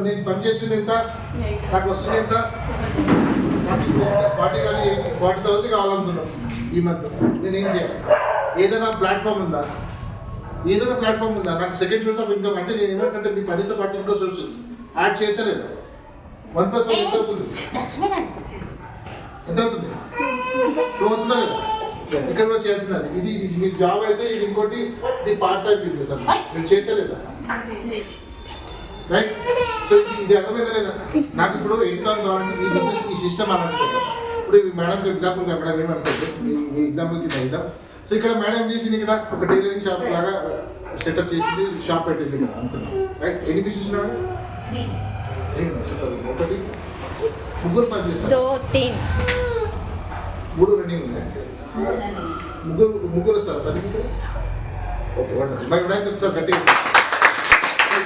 నేను పని చేస్తుంది ఎంత, నాకు వస్తుంది ఎంత, 40,000 కావాలనుకున్నాను ఈ మధ్య. నేను ఏం చేయాలి? ఏదైనా ప్లాట్ఫామ్ ఉందా? నాకు సెకండ్ సోర్స్ ఆఫ్ ఇన్కమ్ అంటే నేను ఏమంటే మీ పనితో పాటు ఇంకో సోర్స్ యాడ్ చేయలేదు. 1+1 ఎంత అవుతుంది? నువ్వు అవుతుందా లేదా? ఇక్కడ కూడా చేయాల్సింది. ఇది మీ జాబ్ అయితే, ఇది ఇంకోటి, ఇది పార్ట్ టైం బిజినెస్ అని మీరు చేర్చలేదా? రైట్. సో ఇది అర్థమైందా లేదా? నాకు ఇప్పుడు 80,000 కావాలంటే ఈ బిజినెస్, ఈ సిస్టమ్ అన్నట్టు. ఇప్పుడు మేడంకి ఎగ్జాంపుల్ మేడం ఏమంటుంది, మీ ఎగ్జాంపుల్కి ఇద్దాం. సో ఇక్కడ మేడం చేసింది, ఇక్కడ ఒక టైలరింగ్ షాప్ లాగా సెటప్ చేసింది, షాప్ పెట్టింది ఇక్కడ అనుకున్నాం. రైట్. ఎన్ని పీసెస్ ఉన్నాడు? 1, 3 పని చేస్తారు, 3 రన్నింగ్ ఉన్నాయి, ముగ్గురు వస్తారు పని. Okay, wonderful. మరి సార్ గట్టిగా